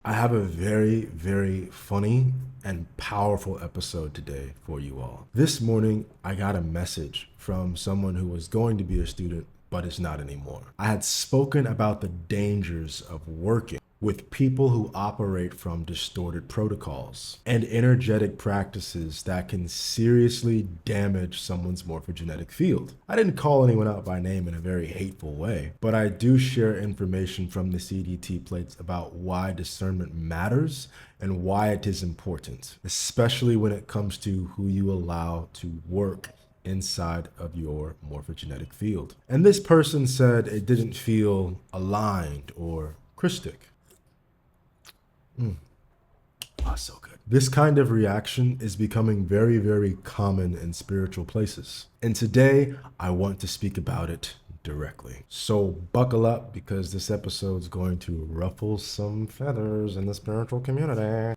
I have a very, very funny and powerful episode today for you all. This morning, I got a message from someone who was going to be a student, but is not anymore. I had spoken about the dangers of working with people who operate from distorted protocols and energetic practices that can seriously damage someone's morphogenetic field. I didn't call anyone out by name in a very hateful way, but I do share information from the CDT plates about why discernment matters and why it is important, especially when it comes to who you allow to work inside of your morphogenetic field. And this person said it didn't feel aligned or Christic. So good. This kind of reaction is becoming very, very common in spiritual places. And today, I want to speak about it directly. So buckle up because this episode is going to ruffle some feathers in the spiritual community.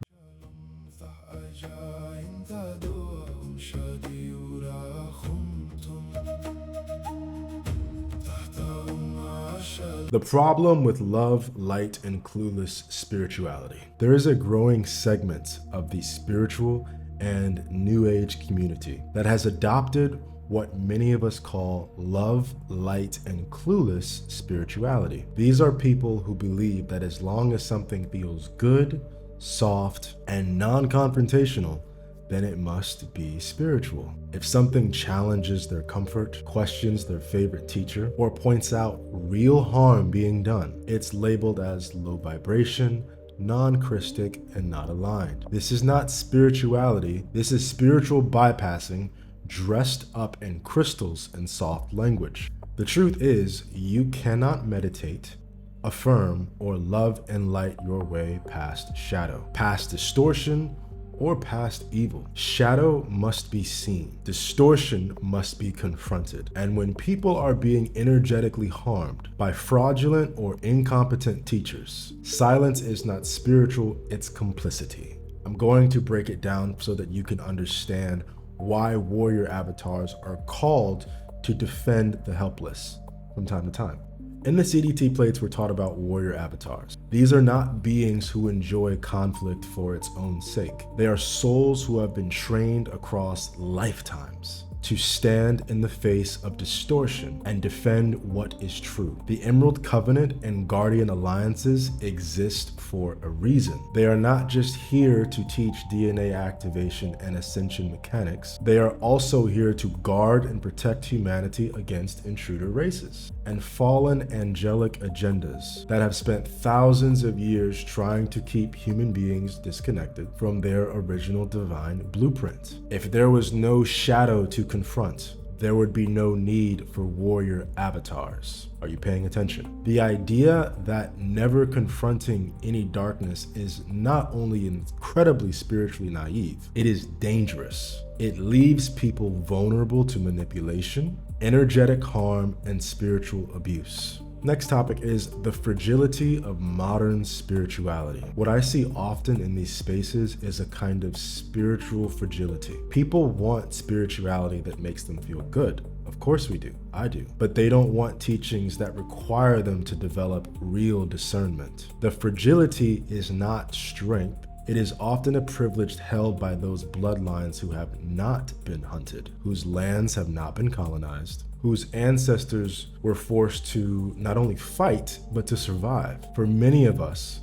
The problem with love, light, and clueless spirituality. There is a growing segment of the spiritual and new age community that has adopted what many of us call love, light, and clueless spirituality. These are people who believe that as long as something feels good, soft, and non-confrontational, then it must be spiritual. If something challenges their comfort, questions their favorite teacher, or points out real harm being done, it's labeled as low vibration, non-Christic, and not aligned. This is not spirituality, this is spiritual bypassing dressed up in crystals and soft language. The truth is, you cannot meditate, affirm, or love and light your way past shadow, past distortion, or past evil. Shadow must be seen. Distortion must be confronted. And when people are being energetically harmed by fraudulent or incompetent teachers, silence is not spiritual, it's complicity. I'm going to break it down so that you can understand why warrior avatars are called to defend the helpless from time to time. In the CDT plates, we're taught about warrior avatars. These are not beings who enjoy conflict for its own sake. They are souls who have been trained across lifetimes to stand in the face of distortion and defend what is true. The Emerald Covenant and Guardian Alliances exist for a reason. They are not just here to teach DNA activation and ascension mechanics. They are also here to guard and protect humanity against intruder races and fallen angelic agendas that have spent thousands of years trying to keep human beings disconnected from their original divine blueprint. If there was no shadow to confront, there would be no need for warrior avatars. Are you paying attention? The idea that never confronting any darkness is not only incredibly spiritually naive, it is dangerous. It leaves people vulnerable to manipulation, energetic harm, and spiritual abuse. Next topic is the fragility of modern spirituality. What I see often in these spaces is a kind of spiritual fragility. People want spirituality that makes them feel good. Of course we do, I do. But they don't want teachings that require them to develop real discernment. The fragility is not strength. It is often a privilege held by those bloodlines who have not been hunted, whose lands have not been colonized, whose ancestors were forced to not only fight, but to survive. For many of us,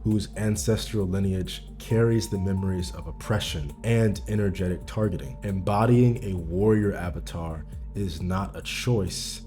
whose ancestral lineage carries the memories of oppression and energetic targeting, embodying a warrior avatar is not a choice,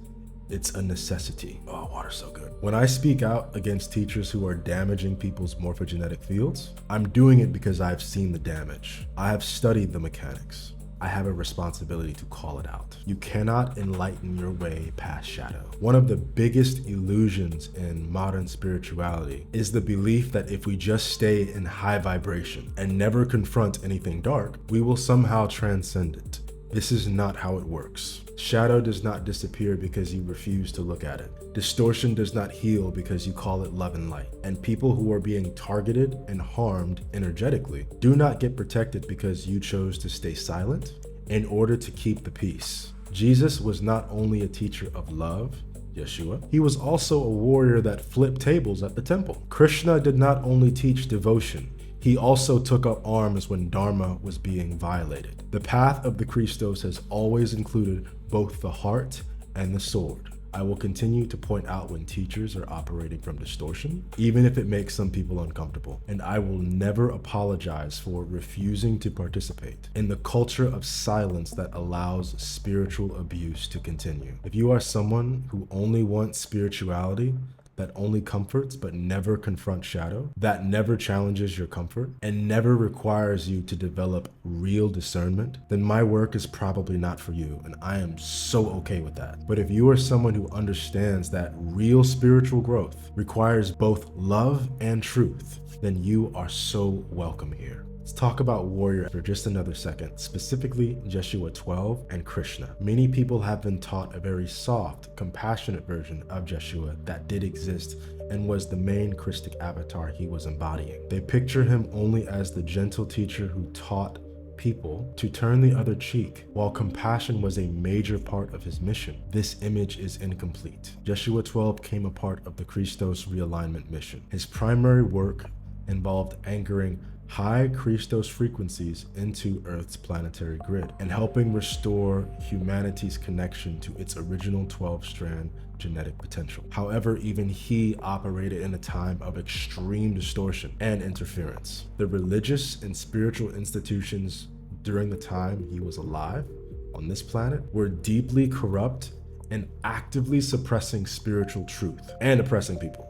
it's a necessity. Oh, water's so good. When I speak out against teachers who are damaging people's morphogenetic fields, I'm doing it because I've seen the damage. I have studied the mechanics. I have a responsibility to call it out. You cannot enlighten your way past shadow. One of the biggest illusions in modern spirituality is the belief that if we just stay in high vibration and never confront anything dark, we will somehow transcend it. This is not how it works. Shadow does not disappear because you refuse to look at it. Distortion does not heal because you call it love and light. And people who are being targeted and harmed energetically do not get protected because you chose to stay silent in order to keep the peace. Jesus was not only a teacher of love, Yeshua. He was also a warrior that flipped tables at the temple. Krishna did not only teach devotion, he also took up arms when Dharma was being violated. The path of the Christos has always included both the heart and the sword. I will continue to point out when teachers are operating from distortion, even if it makes some people uncomfortable. And I will never apologize for refusing to participate in the culture of silence that allows spiritual abuse to continue. If you are someone who only wants spirituality, that only comforts but never confronts shadow, that never challenges your comfort, and never requires you to develop real discernment, then my work is probably not for you, and I am so okay with that. But if you are someone who understands that real spiritual growth requires both love and truth, then you are so welcome here. Let's talk about warrior for just another second, specifically Yeshua 12 and Krishna. Many people have been taught a very soft, compassionate version of Yeshua that did exist and was the main Christic avatar he was embodying. They picture him only as the gentle teacher who taught people to turn the other cheek. While compassion was a major part of his mission, this image is incomplete. Yeshua 12 came a part of the Christos realignment mission. His primary work involved anchoring high Christos frequencies into Earth's planetary grid and helping restore humanity's connection to its original 12-strand genetic potential. However, even he operated in a time of extreme distortion and interference. The religious and spiritual institutions during the time he was alive on this planet were deeply corrupt and actively suppressing spiritual truth and oppressing people.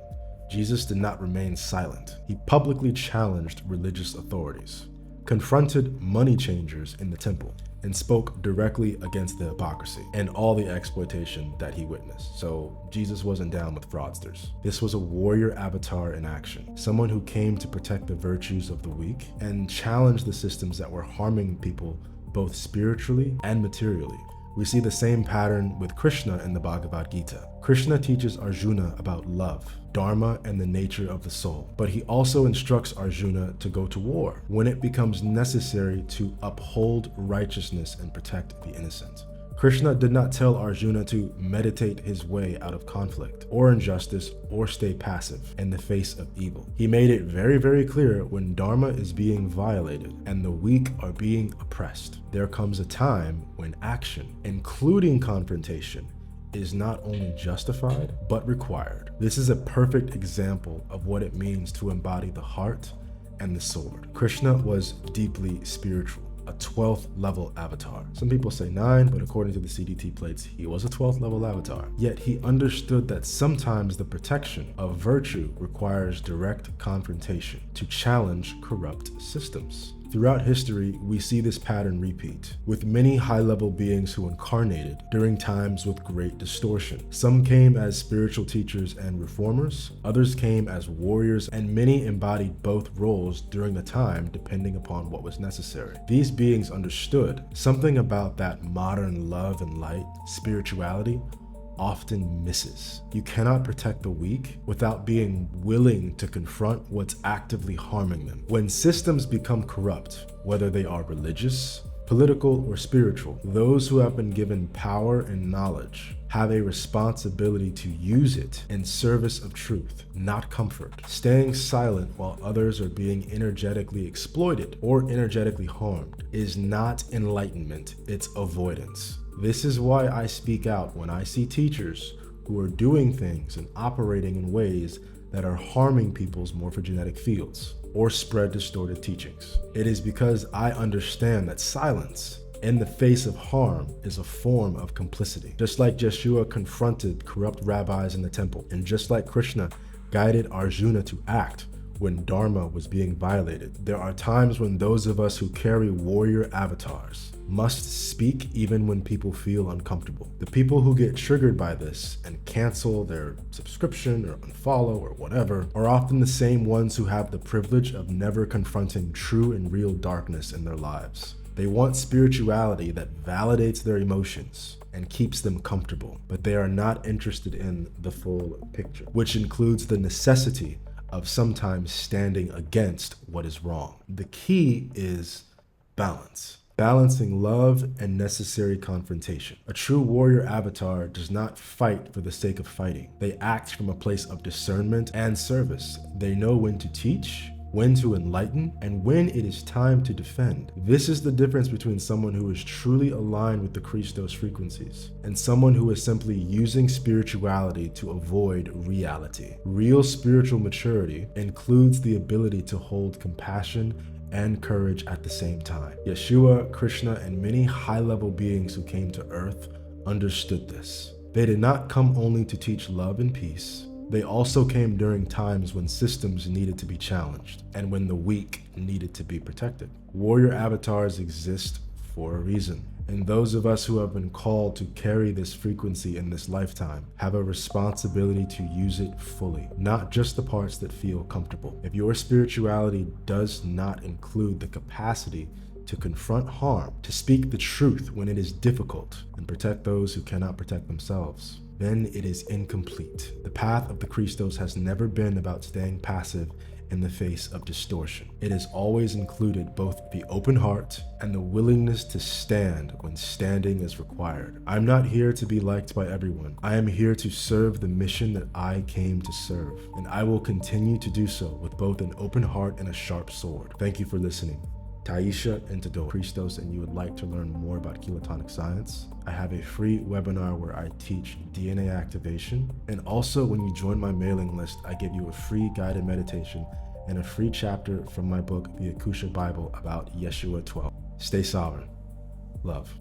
Jesus did not remain silent. He publicly challenged religious authorities, confronted money changers in the temple, and spoke directly against the hypocrisy and all the exploitation that he witnessed. So Jesus wasn't down with fraudsters. This was a warrior avatar in action, someone who came to protect the virtues of the weak and challenge the systems that were harming people both spiritually and materially. We see the same pattern with Krishna in the Bhagavad Gita. Krishna teaches Arjuna about love, dharma, and the nature of the soul. But he also instructs Arjuna to go to war when it becomes necessary to uphold righteousness and protect the innocent. Krishna did not tell Arjuna to meditate his way out of conflict or injustice or stay passive in the face of evil. He made it very, very clear when dharma is being violated and the weak are being oppressed, there comes a time when action, including confrontation, is not only justified, but required. This is a perfect example of what it means to embody the heart and the sword. Krishna was deeply spiritual, a 12th level avatar. Some people say 9, but according to the CDT plates, he was a 12th level avatar. Yet he understood that sometimes the protection of virtue requires direct confrontation to challenge corrupt systems. Throughout history, we see this pattern repeat, with many high-level beings who incarnated during times with great distortion. Some came as spiritual teachers and reformers, others came as warriors, and many embodied both roles during the time depending upon what was necessary. These beings understood something about that modern love and light spirituality often misses. You cannot protect the weak without being willing to confront what's actively harming them. When systems become corrupt, whether they are religious, political, or spiritual, those who have been given power and knowledge have a responsibility to use it in service of truth, not comfort. Staying silent while others are being energetically exploited or energetically harmed is not enlightenment, it's avoidance. This is why I speak out when I see teachers who are doing things and operating in ways that are harming people's morphogenetic fields or spread distorted teachings. It is because I understand that silence in the face of harm is a form of complicity. Just like Yeshua confronted corrupt rabbis in the temple, and just like Krishna guided Arjuna to act when dharma was being violated, there are times when those of us who carry warrior avatars must speak even when people feel uncomfortable. The people who get triggered by this and cancel their subscription or unfollow or whatever are often the same ones who have the privilege of never confronting true and real darkness in their lives. They want spirituality that validates their emotions and keeps them comfortable, but they are not interested in the full picture, which includes the necessity of sometimes standing against what is wrong. The key is balance. balancing love and necessary confrontation. A true warrior avatar does not fight for the sake of fighting. They act from a place of discernment and service. They know when to teach, when to enlighten, and when it is time to defend. This is the difference between someone who is truly aligned with the Christos frequencies and someone who is simply using spirituality to avoid reality. Real spiritual maturity includes the ability to hold compassion and courage at the same time. Yeshua, Krishna, and many high-level beings who came to Earth understood this. They did not come only to teach love and peace. They also came during times when systems needed to be challenged and when the weak needed to be protected. Warrior avatars exist for a reason, and those of us who have been called to carry this frequency in this lifetime have a responsibility to use it fully, not just the parts that feel comfortable. If your spirituality does not include the capacity to confront harm, to speak the truth when it is difficult, and protect those who cannot protect themselves, then it is incomplete. The path of the Christos has never been about staying passive in the face of distortion. It has always included both the open heart and the willingness to stand when standing is required. I'm not here to be liked by everyone. I am here to serve the mission that I came to serve, and I will continue to do so with both an open heart and a sharp sword. Thank you for listening. Taisha and Tador Christos, and you would like to learn more about kilotonic science, I have a free webinar where I teach DNA activation. And also, when you join my mailing list, I give you a free guided meditation and a free chapter from my book, The Akusha Bible, about Yeshua 12. Stay sovereign. Love.